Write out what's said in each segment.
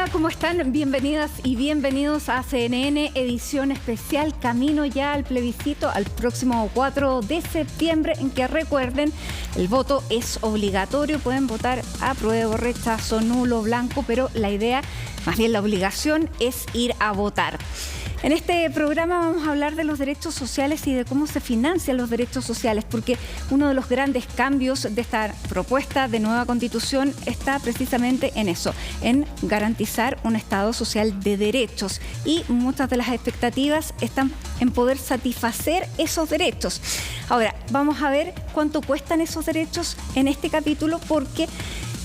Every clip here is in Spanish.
Hola, ¿cómo están? Bienvenidas y bienvenidos a CNN, edición especial Camino ya al plebiscito al próximo 4 de septiembre, en que recuerden, el voto es obligatorio, pueden votar apruebo, rechazo, nulo, blanco, pero la idea, más bien la obligación, es ir a votar. En este programa vamos a hablar de los derechos sociales y de cómo se financian los derechos sociales, porque uno de los grandes cambios de esta propuesta de nueva Constitución está precisamente en eso, en garantizar un Estado social de derechos. Y muchas de las expectativas están en poder satisfacer esos derechos. Ahora, vamos a ver cuánto cuestan esos derechos en este capítulo, porque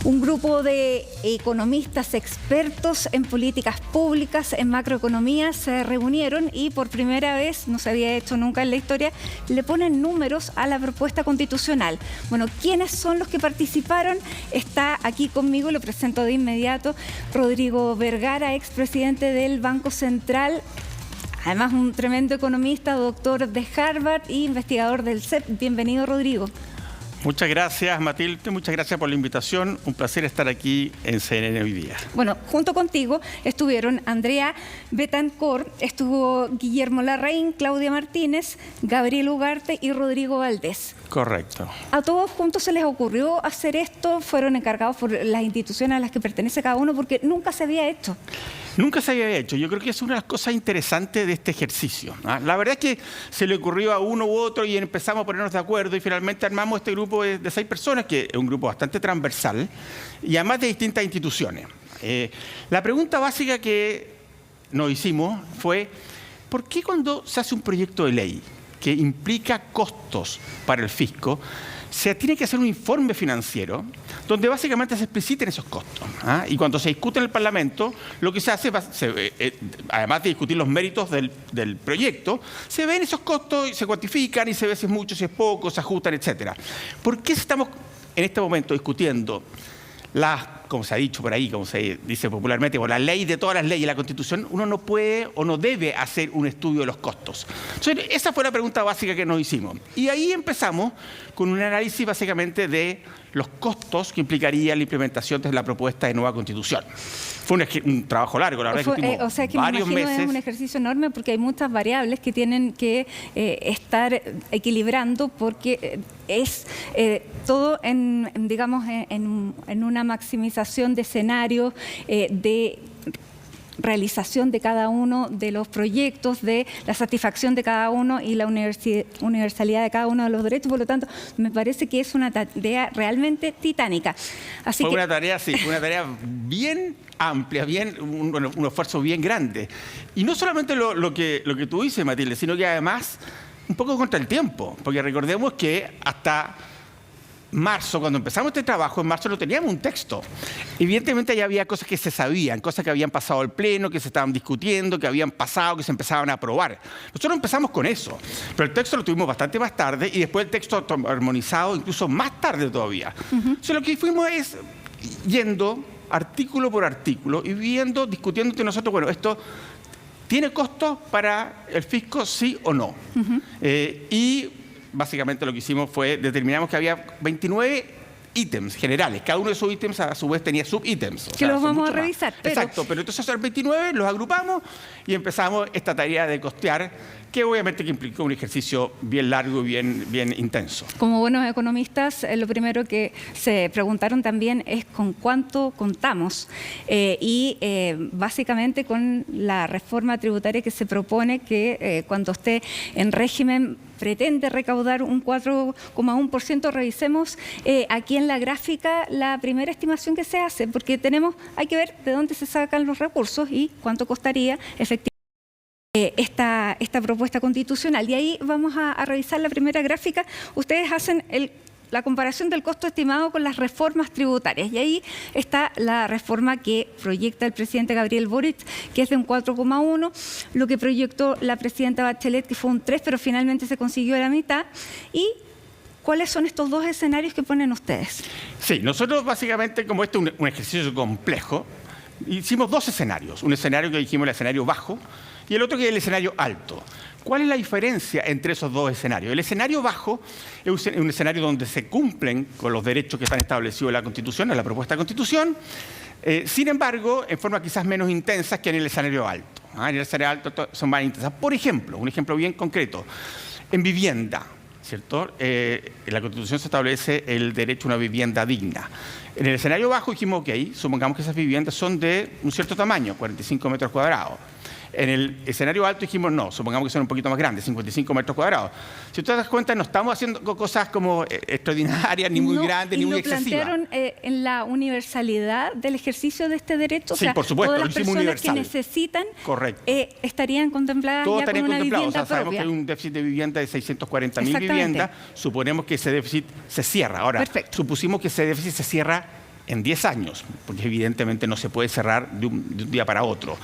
un grupo de economistas expertos en políticas públicas, en macroeconomía, se reunieron y por primera vez, no se había hecho nunca en la historia, le ponen números a la propuesta constitucional. Bueno, ¿quiénes son los que participaron? Está aquí conmigo, lo presento de inmediato, Rodrigo Vergara, expresidente del Banco Central, además un tremendo economista, doctor de Harvard e investigador del CEP. Bienvenido, Rodrigo. Muchas gracias, Matilde. Muchas gracias por la invitación. Un placer estar aquí en CNN hoy día. Bueno, junto contigo estuvieron Andrea Betancourt, estuvo Guillermo Larraín, Claudia Martínez, Gabriel Ugarte y Rodrigo Valdés. Correcto. ¿A todos juntos se les ocurrió hacer esto? ¿Fueron encargados por las instituciones a las que pertenece cada uno? Porque nunca se había hecho. Nunca se había hecho. Yo creo que es una de las cosas interesantes de este ejercicio. La verdad es que se le ocurrió a uno u otro y empezamos a ponernos de acuerdo y finalmente armamos este grupo de 6 personas, que es un grupo bastante transversal y además de distintas instituciones. La pregunta básica que nos hicimos fue: ¿por qué cuando se hace un proyecto de ley que implica costos para el fisco, se tiene que hacer un informe financiero donde básicamente se expliciten esos costos? Y cuando se discute en el Parlamento, lo que se hace, además de discutir los méritos del proyecto, se ven esos costos y se cuantifican y se ve si es mucho, si es poco, se ajustan, etc. ¿Por qué estamos en este momento discutiendo como se ha dicho por ahí, como se dice popularmente, por la ley de todas las leyes, la Constitución? Uno no puede o no debe hacer un estudio de los costos. Entonces, esa fue la pregunta básica que nos hicimos. Y ahí empezamos con un análisis básicamente de los costos que implicaría la implementación de la propuesta de nueva Constitución. Fue un trabajo largo, la verdad, o sea que varios meses. Es un ejercicio enorme porque hay muchas variables que tienen que estar equilibrando, porque es todo digamos, en una maximización de escenarios, de realización de cada uno de los proyectos, de la satisfacción de cada uno y la universalidad de cada uno de los derechos. Por lo tanto, me parece que es una tarea realmente titánica. Fue una tarea, sí, fue una tarea bien amplia, un esfuerzo bien grande. Y no solamente lo que tú dices, Matilde, sino que además un poco contra el tiempo, porque recordemos que hasta marzo, cuando empezamos este trabajo, en marzo no teníamos un texto. Evidentemente ya había cosas que se sabían, cosas que habían pasado al Pleno, que se estaban discutiendo, que habían pasado, que se empezaban a aprobar. Nosotros empezamos con eso, pero el texto lo tuvimos bastante más tarde y después el texto armonizado incluso más tarde todavía. Entonces lo que fuimos es yendo artículo por artículo y discutiendo entre nosotros, bueno, esto ¿tiene costos para el fisco, sí o no? Y básicamente lo que hicimos fue, determinamos que había 29 ítems generales. Cada uno de esos ítems a su vez tenía subítems. Que los vamos a revisar. Exacto, pero entonces esos 29 los agrupamos y empezamos esta tarea de costear, que obviamente que implicó un ejercicio bien largo y bien intenso. Como buenos economistas, lo primero que se preguntaron también es con cuánto contamos. Básicamente con la reforma tributaria que se propone, que cuando esté en régimen pretende recaudar un 4,1%. Revisemos aquí en la gráfica la primera estimación que se hace, porque hay que ver de dónde se sacan los recursos y cuánto costaría efectivamente esta propuesta constitucional. Y ahí vamos a revisar la primera gráfica. Ustedes hacen la comparación del costo estimado con las reformas tributarias. Y ahí está la reforma que proyecta el presidente Gabriel Boric, que es de un 4,1, lo que proyectó la presidenta Bachelet, que fue un 3, pero finalmente se consiguió la mitad. ¿Y cuáles son estos dos escenarios que ponen ustedes? Sí, nosotros básicamente, como este es un ejercicio complejo, hicimos 2 escenarios. Un escenario que dijimos el escenario bajo y el otro que es el escenario alto. ¿Cuál es la diferencia entre esos dos escenarios? El escenario bajo es un escenario donde se cumplen con los derechos que están establecidos en la Constitución, en la propuesta de Constitución, sin embargo, en forma quizás menos intensa que en el escenario alto. En el escenario alto son más intensas. Por ejemplo, un ejemplo bien concreto, en vivienda, ¿cierto? En la Constitución se establece el derecho a una vivienda digna. En el escenario bajo dijimos, ok, supongamos que esas viviendas son de un cierto tamaño, 45 metros cuadrados. En el escenario alto dijimos, no, supongamos que son un poquito más grandes, 55 metros cuadrados. Si tú te das cuenta, no estamos haciendo cosas como extraordinarias, ni muy grandes, ni muy excesivas. ¿Y lo plantearon en la universalidad del ejercicio de este derecho? Sí, o sea, por supuesto, todas las personas que necesitan estarían contempladas todos ya con una vivienda propia. Sabemos que hay un déficit de vivienda de 640.000 viviendas. Suponemos que ese déficit se cierra. Ahora, supusimos que ese déficit se cierra en 10 años, porque evidentemente no se puede cerrar de un día para otro.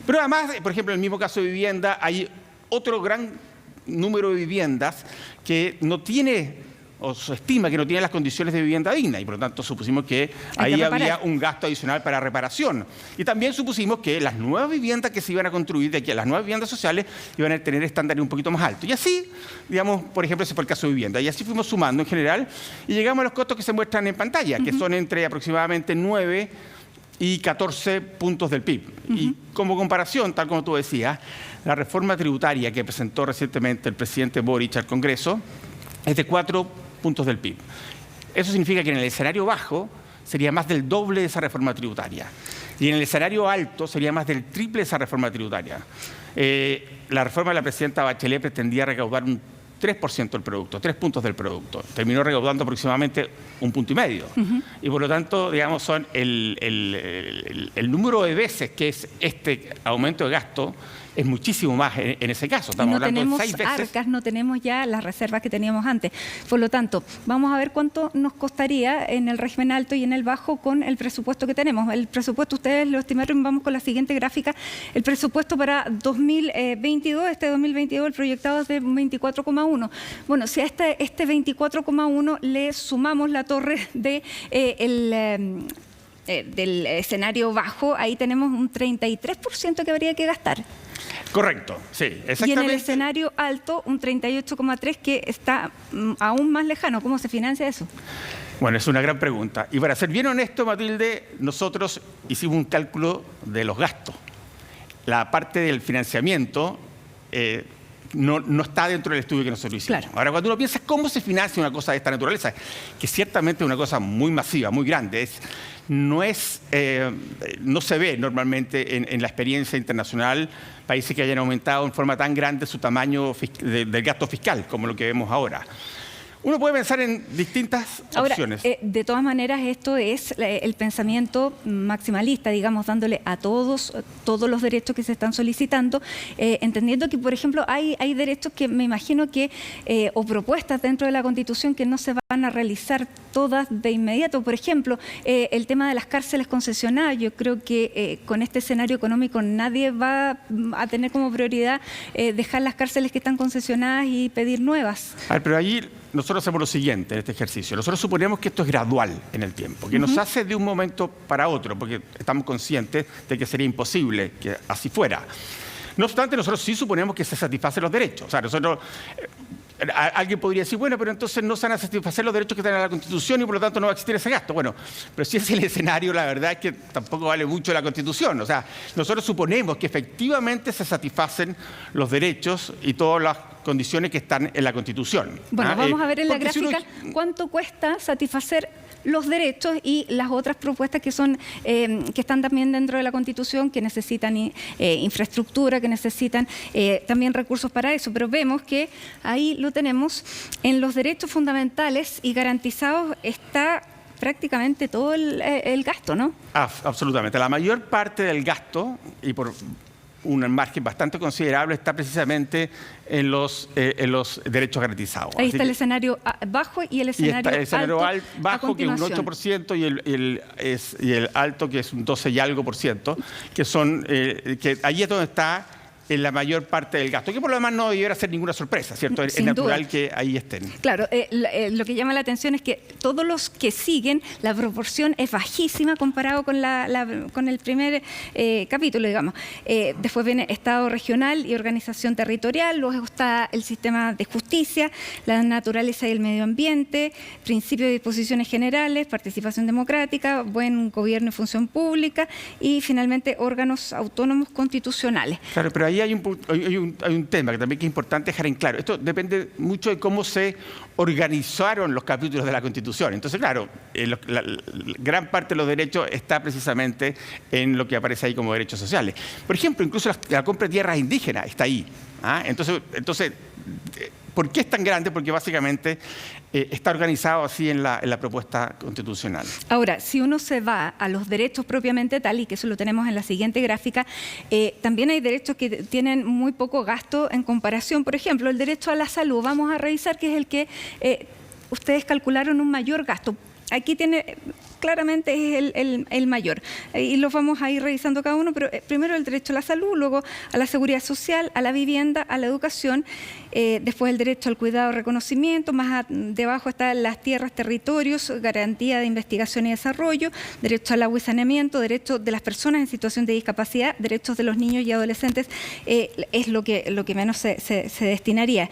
Pero además, por ejemplo, en el mismo caso de vivienda, hay otro gran número de viviendas que no tiene, o se estima que no tiene las condiciones de vivienda digna, y por lo tanto supusimos que ahí había un gasto adicional para reparación. Y también supusimos que las nuevas viviendas que se iban a construir, de aquí a las nuevas viviendas sociales, iban a tener estándares un poquito más altos. Y así, digamos, por ejemplo, ese fue el caso de vivienda. Y así fuimos sumando en general, y llegamos a los costos que se muestran en pantalla, que son entre aproximadamente 9 y 14 puntos del PIB. Y como comparación, tal como tú decías, la reforma tributaria que presentó recientemente el presidente Boric al Congreso es de 4 puntos del PIB. Eso significa que en el escenario bajo sería más del doble de esa reforma tributaria. Y en el escenario alto sería más del triple de esa reforma tributaria. La reforma de la presidenta Bachelet pretendía recaudar un 3% del producto, 3 puntos del producto. Terminó recaudando aproximadamente 1,5 puntos. Y por lo tanto, digamos, son el número de veces que es este aumento de gasto es muchísimo más en ese caso. Estamos hablando de 6 veces. Arcas, no tenemos ya las reservas que teníamos antes. Por lo tanto, vamos a ver cuánto nos costaría en el régimen alto y en el bajo con el presupuesto que tenemos. El presupuesto, ustedes lo estimaron, vamos con la siguiente gráfica. El presupuesto para 2022, este 2022, el proyectado es de 24,1. Bueno, si a este 24,1 le sumamos la torre de del escenario bajo, ahí tenemos un 33% que habría que gastar. Correcto, sí, exactamente. Y en el escenario alto, un 38,3% que está aún más lejano. ¿Cómo se financia eso? Bueno, es una gran pregunta. Y para ser bien honesto, Matilde, nosotros hicimos un cálculo de los gastos. La parte del financiamiento no está dentro del estudio que nosotros hicimos. Claro. Ahora, cuando uno piensa cómo se financia una cosa de esta naturaleza, que ciertamente es una cosa muy masiva, muy grande, no se ve normalmente en la experiencia internacional países que hayan aumentado en forma tan grande su tamaño del gasto fiscal como lo que vemos ahora. Uno puede pensar en distintas opciones. De todas maneras, esto es el pensamiento maximalista, digamos, dándole a todos los derechos que se están solicitando, entendiendo que, por ejemplo, hay derechos que me imagino que, o propuestas dentro de la Constitución que no se van a realizar todas de inmediato. Por ejemplo, el tema de las cárceles concesionadas. Yo creo que con este escenario económico nadie va a tener como prioridad dejar las cárceles que están concesionadas y pedir nuevas. A ver, pero allí nosotros hacemos lo siguiente en este ejercicio. Nosotros suponemos que esto es gradual en el tiempo, que no se hace de un momento para otro, porque estamos conscientes de que sería imposible que así fuera. No obstante, nosotros sí suponemos que se satisfacen los derechos. O sea, nosotros... Alguien podría decir, bueno, pero entonces no se van a satisfacer los derechos que están en la Constitución y por lo tanto no va a existir ese gasto. Bueno, pero si es el escenario, la verdad es que tampoco vale mucho la Constitución. O sea, nosotros suponemos que efectivamente se satisfacen los derechos y todas las condiciones que están en la Constitución. Bueno, vamos a ver en la gráfica cuánto cuesta satisfacer los derechos y las otras propuestas que son que están también dentro de la Constitución, que necesitan infraestructura, que necesitan también recursos para eso. Pero vemos que ahí lo tenemos en los derechos fundamentales y garantizados está prácticamente todo el gasto, ¿no? Absolutamente. La mayor parte del gasto, y por un margen bastante considerable, está precisamente en los derechos garantizados. Ahí está el escenario bajo y el escenario alto bajo, que es un 8%, y el alto, que es un 12 y algo por ciento, que son que allí es donde está en la mayor parte del gasto, que por lo demás no debiera ser ninguna sorpresa, ¿cierto? Es natural que ahí estén. Claro, lo que llama la atención es que todos los que siguen, la proporción es bajísima comparado con, con el primer capítulo, digamos. Después viene Estado regional y organización territorial, luego está el sistema de justicia, la naturaleza y el medio ambiente, principios de disposiciones generales, participación democrática, buen gobierno y función pública y finalmente órganos autónomos constitucionales. Claro, pero ahí hay un tema que también es importante dejar en claro. Esto depende mucho de cómo se organizaron los capítulos de la Constitución. Entonces, claro, la gran parte de los derechos está precisamente en lo que aparece ahí como derechos sociales. Por ejemplo, incluso la compra de tierras indígenas está ahí. Entonces, ¿por qué es tan grande? Porque básicamente está organizado así en la propuesta constitucional. Ahora, si uno se va a los derechos propiamente tal, y que eso lo tenemos en la siguiente gráfica, también hay derechos que tienen muy poco gasto en comparación. Por ejemplo, el derecho a la salud. Vamos a revisar que es el que ustedes calcularon un mayor gasto. Aquí tiene, claramente es el mayor. Y los vamos a ir revisando cada uno, pero primero el derecho a la salud, luego a la seguridad social, a la vivienda, a la educación, después el derecho al cuidado y reconocimiento, más debajo están las tierras, territorios, garantía de investigación y desarrollo, derecho al agua y saneamiento, derechos de las personas en situación de discapacidad, derechos de los niños y adolescentes, es lo que menos se destinaría.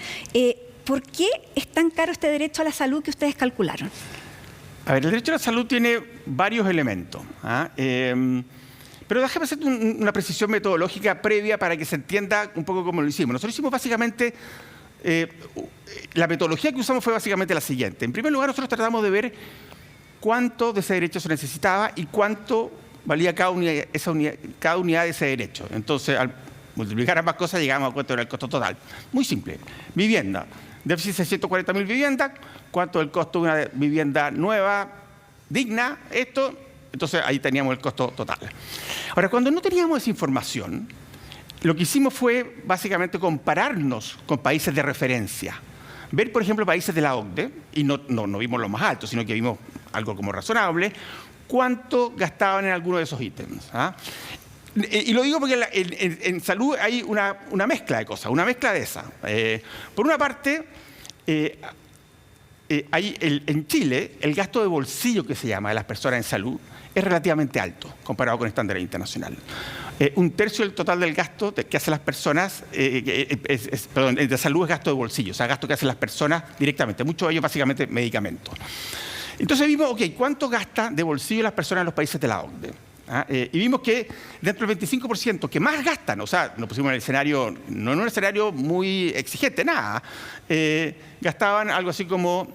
¿Por qué es tan caro este derecho a la salud que ustedes calcularon? A ver, el derecho a la salud tiene varios elementos. Pero déjame hacer una precisión metodológica previa para que se entienda un poco cómo lo hicimos. Nosotros hicimos básicamente, la metodología que usamos fue básicamente la siguiente. En primer lugar, nosotros tratamos de ver cuánto de ese derecho se necesitaba y cuánto valía cada unidad de ese derecho. Entonces, al multiplicar ambas cosas, llegamos a cuánto era el costo total. Muy simple. Vivienda. Déficit de 140.000 viviendas. ¿Cuánto es el costo de una vivienda nueva, digna? Entonces ahí teníamos el costo total. Ahora, cuando no teníamos esa información, lo que hicimos fue básicamente compararnos con países de referencia. Ver, por ejemplo, países de la OCDE, y no vimos los más altos, sino que vimos algo como razonable, cuánto gastaban en alguno de esos ítems. Y lo digo porque en salud hay una mezcla de cosas, una mezcla de esas. Por una parte, en Chile, el gasto de bolsillo que se llama de las personas en salud es relativamente alto comparado con estándares internacionales. Un tercio del total del gasto que hacen las personas, de salud es gasto de bolsillo, o sea, gasto que hacen las personas directamente. Muchos de ellos básicamente medicamentos. Entonces vimos, ¿cuánto gasta de bolsillo las personas en los países de la OCDE? Y vimos que dentro del 25% que más gastan, o sea, nos pusimos en el escenario, no en un escenario muy exigente, nada, gastaban algo así como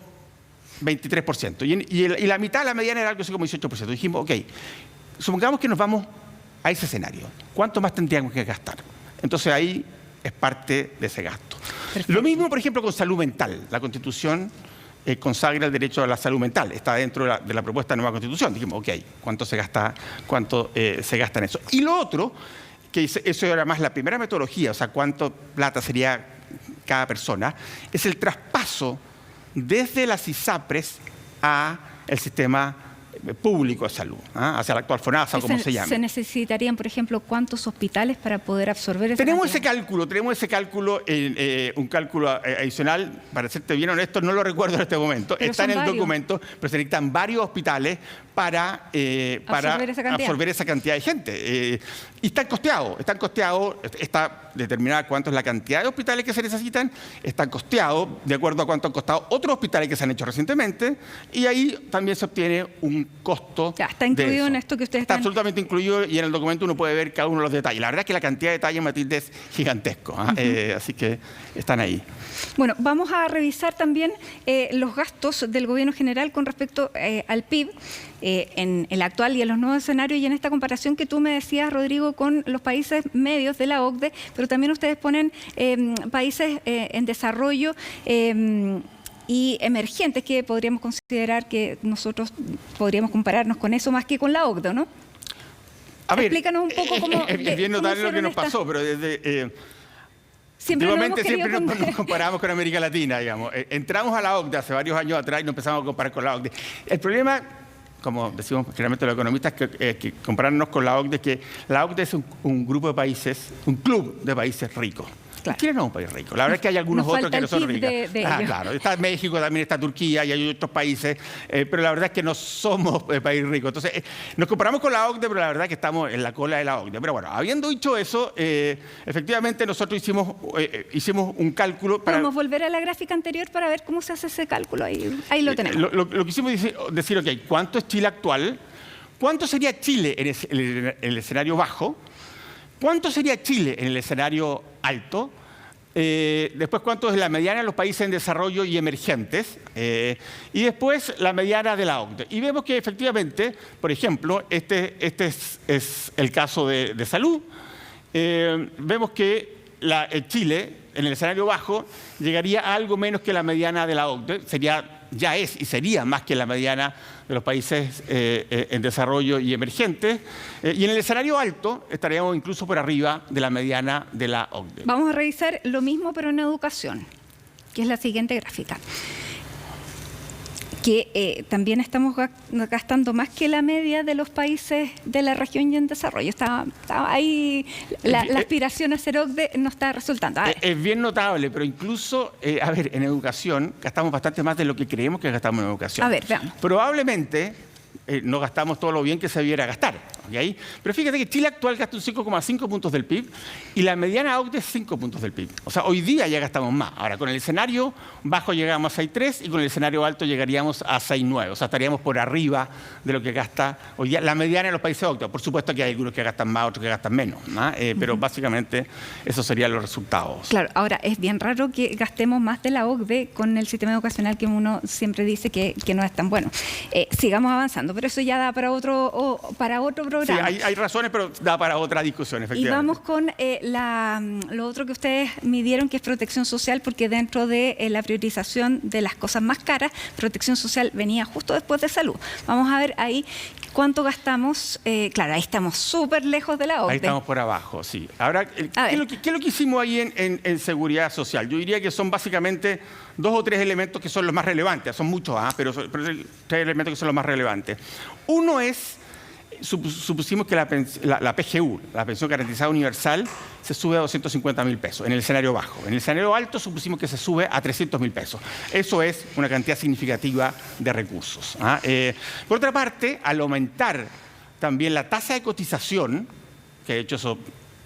23%. Y la mitad, la mediana, era algo así como 18%. Dijimos, supongamos que nos vamos a ese escenario. ¿Cuánto más tendríamos que gastar? Entonces ahí es parte de ese gasto. Perfecto. Lo mismo, por ejemplo, con salud mental. La Constitución consagra el derecho a la salud mental. Está dentro de la propuesta de nueva Constitución. Dijimos, ¿cuánto se gasta en eso? Y lo otro, que eso era más la primera metodología, o sea, cuánto plata sería cada persona, es el traspaso desde las ISAPRES a el sistema público de salud, hacia la actual FONASA, como se llama. ¿Se necesitarían, por ejemplo, cuántos hospitales para poder absorber esa Tenemos cantidad? ese cálculo, un cálculo adicional, para serte bien honesto, no lo recuerdo en este momento, pero está en el documento, pero se necesitan varios hospitales para absorber esa cantidad de gente. Y están costeados, está determinada cuánto es la cantidad de hospitales que se necesitan, están costeados de acuerdo a cuánto han costado otros hospitales que se han hecho recientemente, y ahí también se obtiene un costo. Ya, está incluido en esto que ustedes está absolutamente incluido, y en el documento uno puede ver cada uno de los detalles. La verdad es que la cantidad de detalles, Matilde, es gigantesco, así que están ahí. Bueno, vamos a revisar también los gastos del gobierno general con respecto al PIB en el actual y en los nuevos escenarios, y en esta comparación que tú me decías, Rodrigo, con los países medios de la OCDE, pero también ustedes ponen países en desarrollo y emergentes, que podríamos considerar que nosotros podríamos compararnos con eso más que con la OCDE, ¿no? A ver, explícanos un poco cómo... Es bien notable lo que nos pasó, pero desde... Siempre nos comparamos con América Latina, digamos. Entramos a la OCDE hace varios años atrás y nos empezamos a comparar con la OCDE. El problema como decimos generalmente los economistas, que compararnos con la OCDE, que la OCDE es un grupo de países, un club de países ricos. Claro. Chile no es un país rico. La verdad es que hay algunos otros que no son ricos. Claro. Está México, también está Turquía y hay otros países, pero la verdad es que no somos país rico. Entonces, nos comparamos con la OCDE, pero la verdad es que estamos en la cola de la OCDE. Pero bueno, habiendo dicho eso, efectivamente nosotros hicimos un cálculo para... Podemos volver a la gráfica anterior para ver cómo se hace ese cálculo. Ahí lo tenemos. Lo que hicimos es decir, ok, ¿cuánto es Chile actual? ¿Cuánto sería Chile en el escenario bajo? ¿Cuánto sería Chile en el escenario alto? Después, ¿cuánto es la mediana de los países en desarrollo y emergentes? Y después, la mediana de la OCDE. Y vemos que efectivamente, por ejemplo, este es el caso de salud. Vemos que Chile, en el escenario bajo, llegaría a algo menos que la mediana de la OCDE. Ya es y sería más que la mediana de los países en desarrollo y emergentes. Y en el escenario alto estaríamos incluso por arriba de la mediana de la OCDE. Vamos a revisar lo mismo pero en educación, que es la siguiente gráfica. Que también estamos gastando más que la media de los países de la región y en desarrollo. Está ahí, la aspiración a ser OCDE no está resultando. Es bien notable, pero incluso, en educación gastamos bastante más de lo que creemos que gastamos en educación. A ver, veamos. Probablemente no gastamos todo lo bien que se debiera gastar. ¿Okay? Pero fíjate que Chile actual gasta un 5,5 puntos del PIB y la mediana OCDE es 5 puntos del PIB. O sea, hoy día ya gastamos más. Ahora, con el escenario bajo llegamos a 6,3 y con el escenario alto llegaríamos a 6,9. O sea, estaríamos por arriba de lo que gasta hoy día la mediana de los países OCDE. Por supuesto que hay algunos que gastan más, otros que gastan menos, ¿no? Pero básicamente esos serían los resultados. Claro, ahora es bien raro que gastemos más de la OCDE con el sistema educacional que uno siempre dice que no es tan bueno. Sigamos avanzando, pero eso ya da para otro programa. Sí, hay razones, pero da para otra discusión, efectivamente. Y vamos con lo otro que ustedes midieron, que es protección social, porque dentro de la priorización de las cosas más caras, protección social venía justo después de salud. Vamos a ver ahí cuánto gastamos. Claro, ahí estamos súper lejos de la OCDE. Ahí estamos por abajo, sí. Ahora, ¿qué es lo que hicimos ahí en seguridad social? Yo diría que son básicamente 2 o 3 elementos que son los más relevantes. Son muchos, pero 3 elementos que son los más relevantes. Uno es... Supusimos que la PGU, la Pensión Garantizada Universal, se sube a 250.000 pesos en el escenario bajo. En el escenario alto supusimos que se sube a 300.000 pesos. Eso es una cantidad significativa de recursos. Por otra parte, al aumentar también la tasa de cotización, que de hecho eso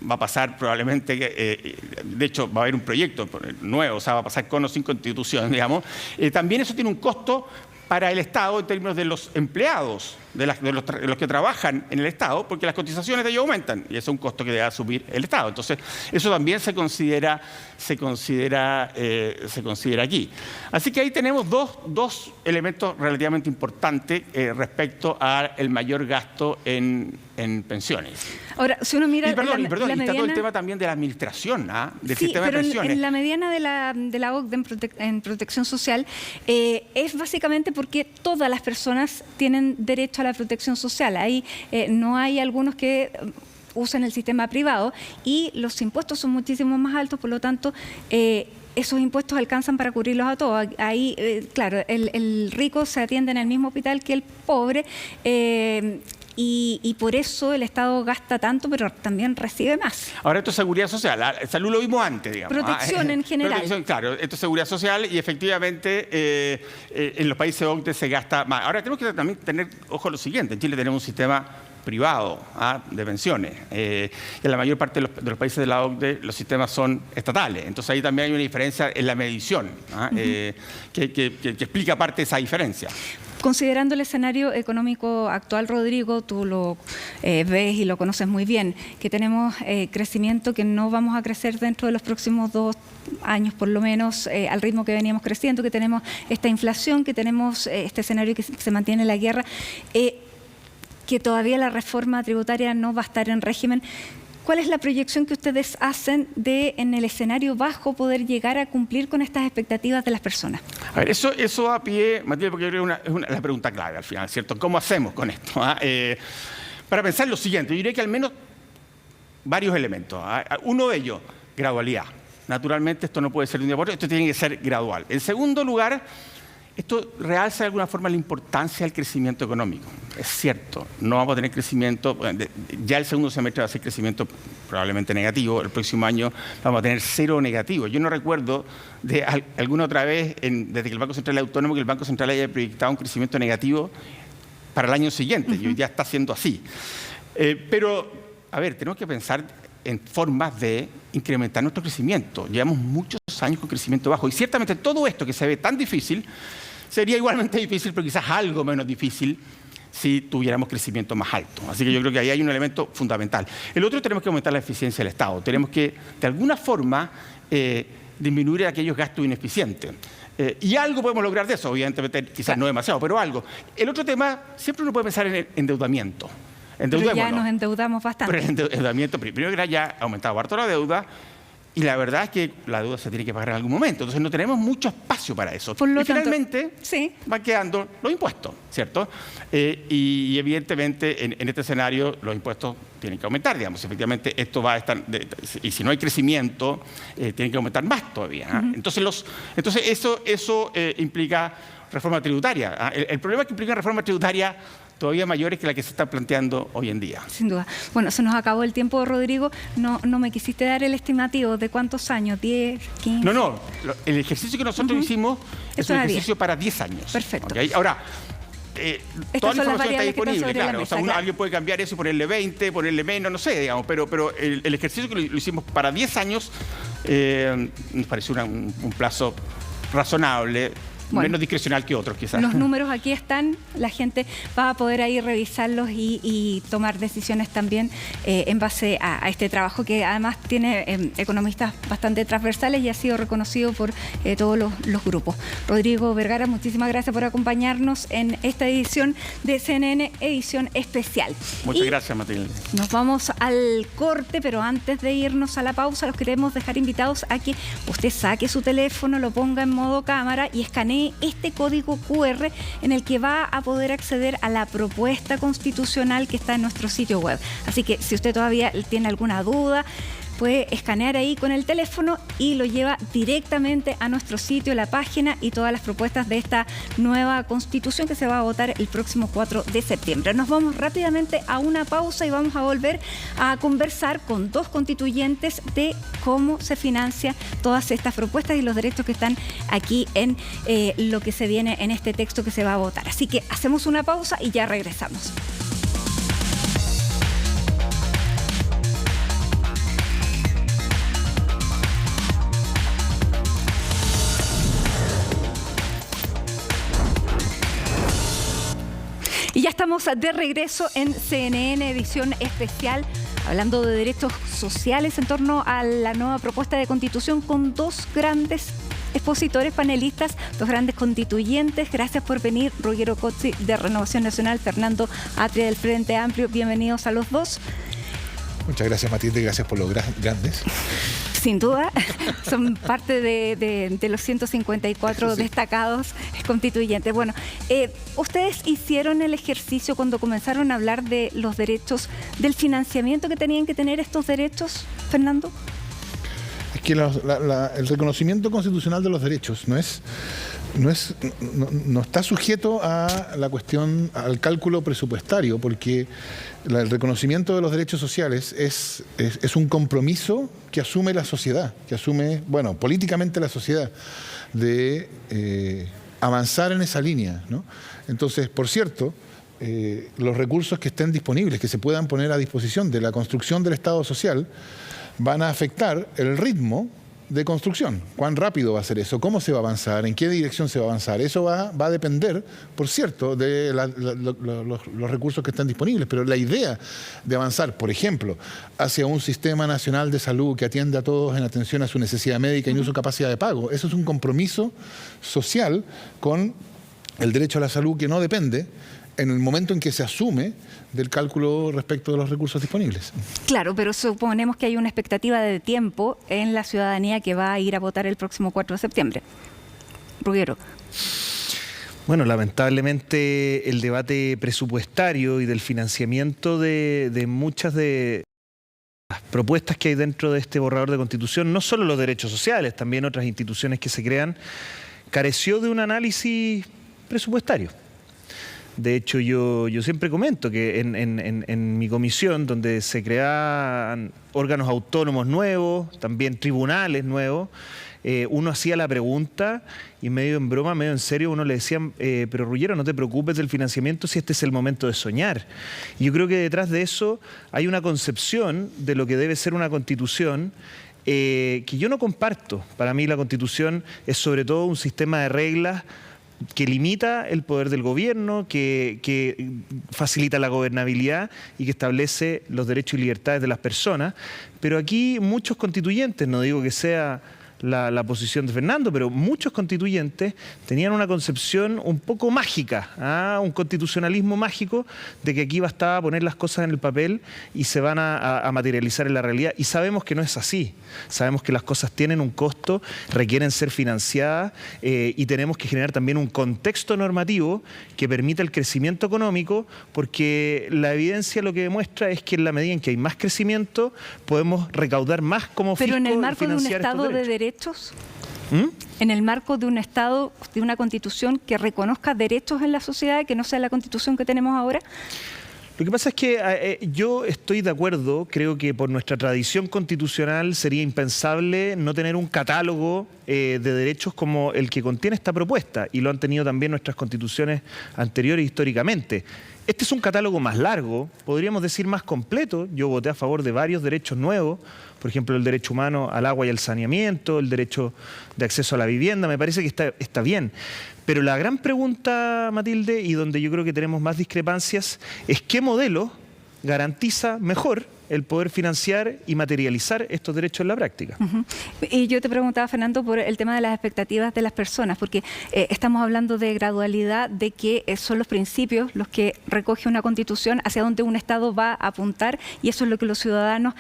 va a pasar probablemente, de hecho va a haber un proyecto nuevo, o sea, va a pasar con o sin constitución, digamos, también eso tiene un costo para el Estado en términos de los empleados, de los que trabajan en el Estado, porque las cotizaciones de ellos aumentan y eso es un costo que debe asumir el Estado. Entonces, eso también se considera aquí. Así que ahí tenemos dos elementos relativamente importantes respecto al mayor gasto en pensiones. Ahora, si uno mira... Y está todo el tema también de la administración, del sistema de pensiones. En la mediana de la OCDE en protección social es básicamente porque todas las personas tienen derecho a la protección social. Ahí no hay algunos que usan el sistema privado y los impuestos son muchísimo más altos, por lo tanto... esos impuestos alcanzan para cubrirlos a todos. Ahí, claro, el rico se atiende en el mismo hospital que el pobre y por eso el Estado gasta tanto, pero también recibe más. Ahora esto es seguridad social. Salud lo vimos antes, digamos. Protección en general. Protección, claro, esto es seguridad social y efectivamente en los países OCDE se gasta más. Ahora tenemos que también tener ojo a lo siguiente. En Chile tenemos un sistema privado de pensiones. Y en la mayor parte de los países de la OCDE los sistemas son estatales. Entonces ahí también hay una diferencia en la medición que explica parte de esa diferencia. Considerando el escenario económico actual, Rodrigo, tú lo ves y lo conoces muy bien, que tenemos crecimiento que no vamos a crecer dentro de los próximos 2 años, por lo menos, al ritmo que veníamos creciendo, que tenemos esta inflación, que tenemos este escenario que se mantiene la guerra, que todavía la reforma tributaria no va a estar en régimen. ¿Cuál es la proyección que ustedes hacen de, en el escenario bajo, poder llegar a cumplir con estas expectativas de las personas? A ver, eso da pie, Matilde, porque yo creo que es la pregunta clave al final, ¿cierto? ¿Cómo hacemos con esto? Para pensar lo siguiente, yo diría que al menos varios elementos. Uno de ellos, gradualidad. Naturalmente, esto no puede ser de un día por otro, esto tiene que ser gradual. En segundo lugar, Esto realza de alguna forma la importancia del crecimiento económico. Es cierto, no vamos a tener crecimiento, ya el segundo semestre va a ser crecimiento probablemente negativo, el próximo año vamos a tener 0 negativo. Yo no recuerdo de alguna otra vez, desde que el Banco Central es autónomo, que el Banco Central haya proyectado un crecimiento negativo para el año siguiente, y hoy ya está siendo así. Pero, a ver, tenemos que pensar en formas de incrementar nuestro crecimiento. Llevamos muchos años con crecimiento bajo, y ciertamente todo esto que se ve tan difícil, sería igualmente difícil, pero quizás algo menos difícil si tuviéramos crecimiento más alto. Así que yo creo que ahí hay un elemento fundamental. El otro, tenemos que aumentar la eficiencia del Estado. Tenemos que, de alguna forma, disminuir aquellos gastos ineficientes. Y algo podemos lograr de eso, obviamente, quizás no demasiado, pero algo. El otro tema, siempre uno puede pensar en el endeudamiento. Pero ya nos endeudamos bastante. Pero el endeudamiento, primero que ya ha aumentado harto la deuda, y la verdad es que la deuda se tiene que pagar en algún momento. Entonces no tenemos mucho espacio para eso. Por lo y tanto, finalmente sí, van quedando los impuestos, ¿cierto? Y evidentemente en este escenario los impuestos tienen que aumentar, digamos. Efectivamente esto va a estar, y si no hay crecimiento, tienen que aumentar más todavía. Entonces eso implica reforma tributaria. El problema es que implica reforma tributaria todavía mayores que la que se está planteando hoy en día. Sin duda. Bueno, se nos acabó el tiempo, Rodrigo. No me quisiste dar el estimativo de cuántos años, 10, 15... No. El ejercicio que nosotros hicimos es un ejercicio para 10 años. Perfecto. ¿Okay? Ahora, toda la información está disponible, claro. Mesa, alguien puede cambiar eso, ponerle 20, ponerle menos, no sé, digamos. Pero el ejercicio que lo hicimos para 10 años nos pareció un plazo razonable. Bueno, menos discrecional que otros, quizás. Los números aquí están, la gente va a poder ahí revisarlos y tomar decisiones también en base a este trabajo, que además tiene economistas bastante transversales y ha sido reconocido por todos los grupos. Rodrigo Vergara, muchísimas gracias por acompañarnos en esta edición de CNN, edición especial. Muchas gracias, Matilde. Nos vamos al corte, pero antes de irnos a la pausa, los queremos dejar invitados a que usted saque su teléfono, lo ponga en modo cámara y escanee este código QR en el que va a poder acceder a la propuesta constitucional que está en nuestro sitio web. Así que si usted todavía tiene alguna duda, puede escanear ahí con el teléfono y lo lleva directamente a nuestro sitio, la página y todas las propuestas de esta nueva constitución que se va a votar el próximo 4 de septiembre. Nos vamos rápidamente a una pausa y vamos a volver a conversar con 2 constituyentes de cómo se financian todas estas propuestas y los derechos que están aquí en lo que se viene en este texto que se va a votar. Así que hacemos una pausa y ya regresamos. Y ya estamos de regreso en CNN, edición especial, hablando de derechos sociales en torno a la nueva propuesta de constitución con 2 grandes expositores, panelistas, 2 grandes constituyentes. Gracias por venir, Ruggero Cozzi de Renovación Nacional, Fernando Atria del Frente Amplio. Bienvenidos a los 2. Muchas gracias, Matilde, gracias por los grandes. Sin duda, son parte de los 154 destacados constituyentes. Bueno, ustedes hicieron el ejercicio cuando comenzaron a hablar de los derechos, del financiamiento que tenían que tener estos derechos, Fernando. Es que el reconocimiento constitucional de los derechos no está sujeto a la cuestión, al cálculo presupuestario, porque el reconocimiento de los derechos sociales es un compromiso que asume la sociedad, que asume, políticamente la sociedad, de avanzar en esa línea, ¿no? Entonces, por cierto, los recursos que estén disponibles, que se puedan poner a disposición de la construcción del Estado social, van a afectar el ritmo de construcción. ¿Cuán rápido va a ser eso? ¿Cómo se va a avanzar? ¿En qué dirección se va a avanzar? Eso va a depender, por cierto, de los recursos que están disponibles. Pero la idea de avanzar, por ejemplo, hacia un sistema nacional de salud que atienda a todos en atención a su necesidad médica y no su capacidad de pago, eso es un compromiso social con el derecho a la salud que no depende en el momento en que se asume del cálculo respecto de los recursos disponibles. Claro, pero suponemos que hay una expectativa de tiempo en la ciudadanía que va a ir a votar el próximo 4 de septiembre. Ruggero. Bueno, lamentablemente el debate presupuestario y del financiamiento de muchas de las propuestas que hay dentro de este borrador de constitución, no solo los derechos sociales, también otras instituciones que se crean, careció de un análisis presupuestario. De hecho, yo siempre comento que en mi comisión, donde se crean órganos autónomos nuevos, también tribunales nuevos, uno hacía la pregunta y medio en broma, medio en serio, uno le decía, pero Ruggiero, no te preocupes del financiamiento si este es el momento de soñar. Y yo creo que detrás de eso hay una concepción de lo que debe ser una constitución que yo no comparto. Para mí la constitución es sobre todo un sistema de reglas que limita el poder del gobierno, que facilita la gobernabilidad y que establece los derechos y libertades de las personas. Pero aquí muchos constituyentes, no digo que sea la posición de Fernando, pero muchos constituyentes tenían una concepción un poco mágica, un constitucionalismo mágico de que aquí bastaba poner las cosas en el papel y se van a materializar en la realidad. Y sabemos que no es así. Sabemos que las cosas tienen un costo, requieren ser financiadas y tenemos que generar también un contexto normativo que permita el crecimiento económico, porque la evidencia lo que demuestra es que en la medida en que hay más crecimiento podemos recaudar más como fisco. Pero en el marco de un Estado de derechos, en el marco de un Estado, de una Constitución que reconozca derechos en la sociedad, que no sea la Constitución que tenemos ahora. Lo que pasa es que yo estoy de acuerdo, creo que por nuestra tradición constitucional sería impensable no tener un catálogo de derechos como el que contiene esta propuesta, y lo han tenido también nuestras constituciones anteriores históricamente. Este es un catálogo más largo, podríamos decir más completo. Yo voté a favor de varios derechos nuevos, por ejemplo el derecho humano al agua y al saneamiento, el derecho de acceso a la vivienda, me parece que está bien. Pero la gran pregunta, Matilde, y donde yo creo que tenemos más discrepancias, es qué modelo garantiza mejor el poder financiar y materializar estos derechos en la práctica. Y yo te preguntaba, Fernando, por el tema de las expectativas de las personas, porque estamos hablando de gradualidad, de que son los principios los que recoge una Constitución hacia donde un Estado va a apuntar, y eso es lo que los ciudadanos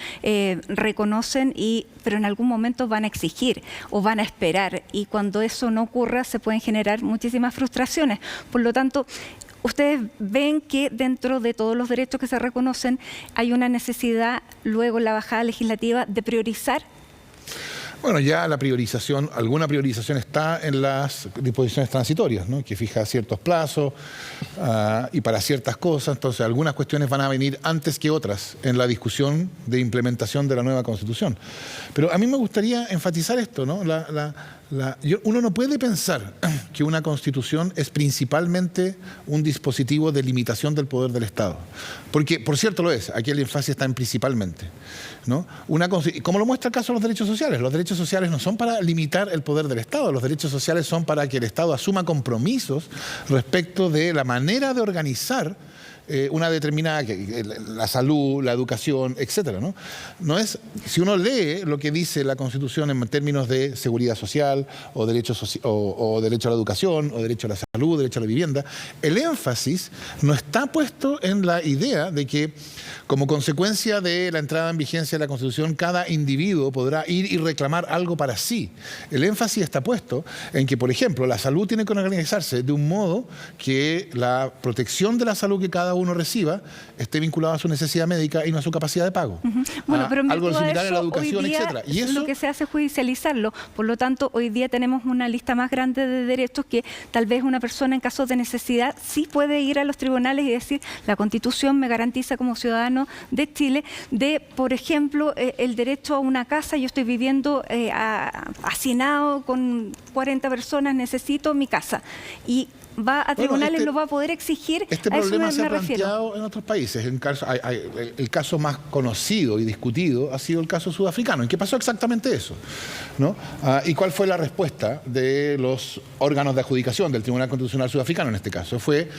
reconocen, pero en algún momento van a exigir o van a esperar, y cuando eso no ocurra se pueden generar muchísimas frustraciones. Por lo tanto, ¿ustedes ven que dentro de todos los derechos que se reconocen hay una necesidad luego en la bajada legislativa de priorizar? Bueno, ya la priorización, alguna priorización está en las disposiciones transitorias, ¿no? Que fija ciertos plazos y para ciertas cosas. Entonces, algunas cuestiones van a venir antes que otras en la discusión de implementación de la nueva Constitución. Pero a mí me gustaría enfatizar esto, ¿no? Uno no puede pensar que una Constitución es principalmente un dispositivo de limitación del poder del Estado. Porque, por cierto, lo es. Aquí el énfasis está en principalmente, ¿no? Como lo muestra el caso de los derechos sociales. Los derechos sociales no son para limitar el poder del Estado. Los derechos sociales son para que el Estado asuma compromisos respecto de la manera de organizar una determinada, la salud, la educación, etcétera, ¿no? No es, si uno lee lo que dice la Constitución en términos de seguridad social o derecho a la educación o derecho a la salud, derecho a la vivienda, el énfasis no está puesto en la idea de que como consecuencia de la entrada en vigencia de la Constitución cada individuo podrá ir y reclamar algo para sí. El énfasis está puesto en que, por ejemplo, la salud tiene que organizarse de un modo que la protección de la salud que cada uno reciba esté vinculado a su necesidad médica y no a su capacidad de pago. Bueno, pero algo similar a la educación, hoy día, etcétera. Y eso lo que se hace es judicializarlo. Por lo tanto, hoy día tenemos una lista más grande de derechos que tal vez una persona en caso de necesidad sí puede ir a los tribunales y decir, la Constitución me garantiza como ciudadano de Chile por ejemplo, el derecho a una casa. Yo estoy viviendo hacinado con 40 personas, necesito mi casa. Y va a tribunales, lo va a poder exigir. Este problema se ha planteado en otros países. El caso más conocido y discutido ha sido el caso sudafricano, en que pasó exactamente eso, ¿no? ¿Y cuál fue la respuesta de los órganos de adjudicación del Tribunal Constitucional Sudafricano en este caso? Fue,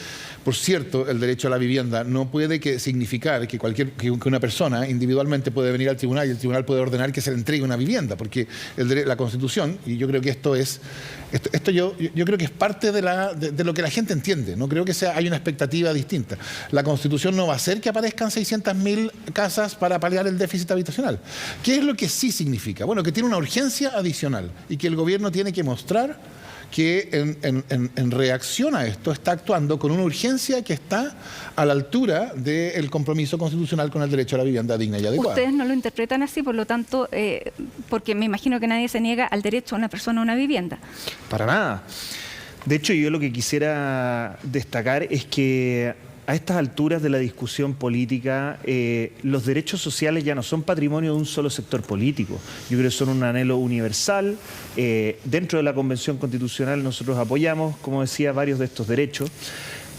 por cierto, el derecho a la vivienda no puede significar que una persona individualmente puede venir al tribunal y el tribunal puede ordenar que se le entregue una vivienda, porque la Constitución, y yo creo que yo creo que es parte de lo que la gente entiende. No creo que hay una expectativa distinta. La Constitución no va a hacer que aparezcan 600.000 casas para paliar el déficit habitacional. ¿Qué es lo que sí significa? Bueno, que tiene una urgencia adicional y que el gobierno tiene que mostrar que en reacción a esto está actuando con una urgencia que está a la altura del compromiso constitucional con el derecho a la vivienda digna y adecuada. Ustedes no lo interpretan así, por lo tanto, porque me imagino que nadie se niega al derecho a una persona a una vivienda. Para nada. De hecho, yo lo que quisiera destacar es que a estas alturas de la discusión política, los derechos sociales ya no son patrimonio de un solo sector político. Yo creo que son un anhelo universal. Dentro de la Convención Constitucional nosotros apoyamos, como decía, varios de estos derechos.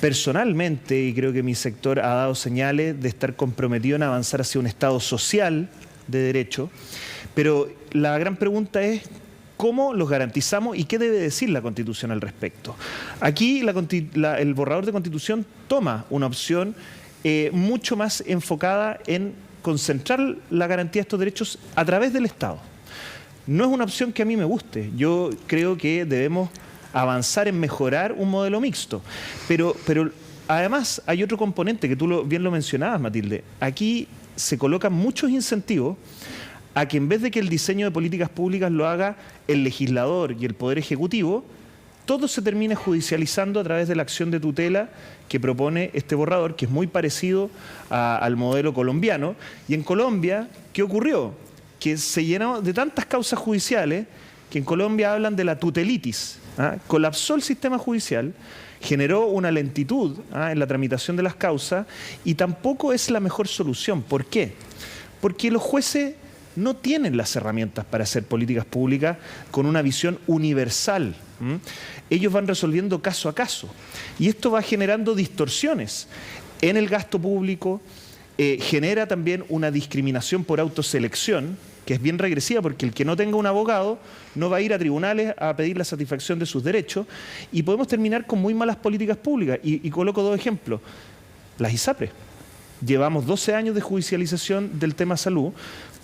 Personalmente, y creo que mi sector ha dado señales de estar comprometido en avanzar hacia un Estado social de derecho, pero la gran pregunta es ¿cómo los garantizamos y qué debe decir la Constitución al respecto? Aquí el borrador de Constitución toma una opción mucho más enfocada en concentrar la garantía de estos derechos a través del Estado. No es una opción que a mí me guste. Yo creo que debemos avanzar en mejorar un modelo mixto. Pero además hay otro componente que tú bien lo mencionabas, Matilde. Aquí se colocan muchos incentivos a que en vez de que el diseño de políticas públicas lo haga el legislador y el Poder Ejecutivo, todo se termine judicializando a través de la acción de tutela que propone este borrador, que es muy parecido al modelo colombiano. Y en Colombia, ¿qué ocurrió? Que se llenó de tantas causas judiciales que en Colombia hablan de la tutelitis. Colapsó el sistema judicial, generó una lentitud en la tramitación de las causas y tampoco es la mejor solución. ¿Por qué? Porque los jueces no tienen las herramientas para hacer políticas públicas con una visión universal. Ellos van resolviendo caso a caso y esto va generando distorsiones en el gasto público, genera también una discriminación por autoselección, que es bien regresiva porque el que no tenga un abogado no va a ir a tribunales a pedir la satisfacción de sus derechos y podemos terminar con muy malas políticas públicas. Y coloco dos ejemplos. Las ISAPRES. Llevamos 12 años de judicialización del tema salud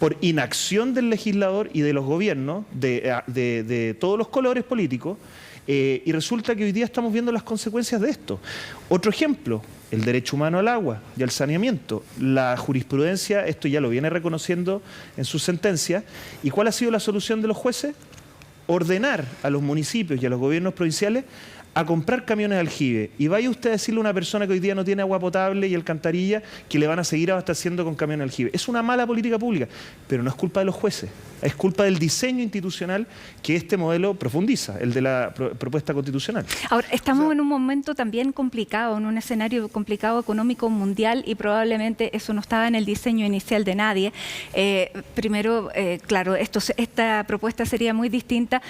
por inacción del legislador y de los gobiernos de todos los colores políticos y resulta que hoy día estamos viendo las consecuencias de esto. Otro ejemplo, el derecho humano al agua y al saneamiento. La jurisprudencia, esto ya lo viene reconociendo en sus sentencias. ¿Y cuál ha sido la solución de los jueces? Ordenar a los municipios y a los gobiernos provinciales a comprar camiones de aljibe. Y vaya usted a decirle a una persona que hoy día no tiene agua potable y alcantarilla que le van a seguir abasteciendo con camiones de aljibe. Es una mala política pública, pero no es culpa de los jueces. Es culpa del diseño institucional que este modelo profundiza, el de la propuesta constitucional. Ahora, estamos en un momento también complicado, en un escenario complicado económico mundial y probablemente eso no estaba en el diseño inicial de nadie. Primero, claro, esta propuesta sería muy distinta.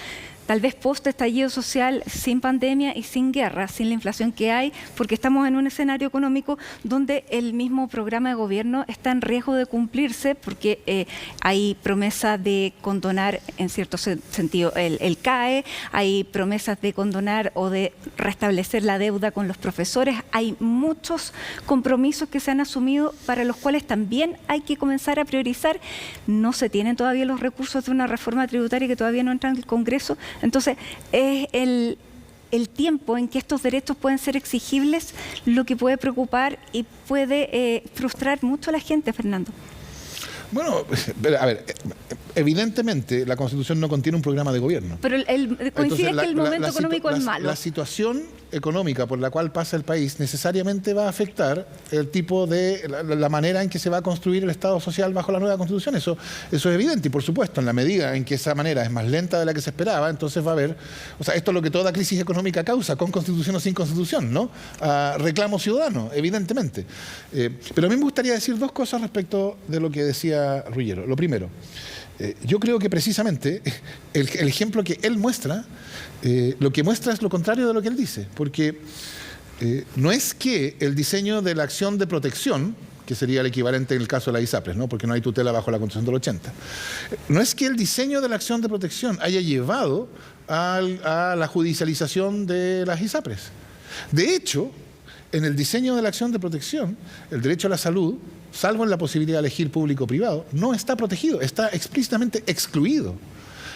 Tal vez post estallido social, sin pandemia y sin guerra, sin la inflación que hay, porque estamos en un escenario económico donde el mismo programa de gobierno está en riesgo de cumplirse, porque hay promesas de condonar, en cierto sentido, el CAE, hay promesas de condonar o de restablecer la deuda con los profesores, hay muchos compromisos que se han asumido para los cuales también hay que comenzar a priorizar. No se tienen todavía los recursos de una reforma tributaria que todavía no entra en el Congreso. Entonces, es el tiempo en que estos derechos pueden ser exigibles lo que puede preocupar y puede frustrar mucho a la gente, Fernando. Bueno, a ver, evidentemente la Constitución no contiene un programa de gobierno. Pero coincide que el momento económico es malo. La situación económica por la cual pasa el país necesariamente va a afectar el tipo de la manera en que se va a construir el Estado social bajo la nueva Constitución. Eso es evidente y por supuesto en la medida en que esa manera es más lenta de la que se esperaba, entonces va a haber, o sea, esto es lo que toda crisis económica causa, con Constitución o sin Constitución, ¿no? Reclamo ciudadano, evidentemente. Pero a mí me gustaría decir dos cosas respecto de lo que decía Ruggiero. Lo primero, yo creo que precisamente el ejemplo que él muestra, lo que muestra es lo contrario de lo que él dice, porque no es que el diseño de la acción de protección, que sería el equivalente en el caso de la ISAPRES, ¿no? Porque no hay tutela bajo la Constitución del 80, no es que el diseño de la acción de protección haya llevado a la judicialización de las ISAPRES. De hecho, en el diseño de la acción de protección, el derecho a la salud, salvo en la posibilidad de elegir público o privado, no está protegido, está explícitamente excluido.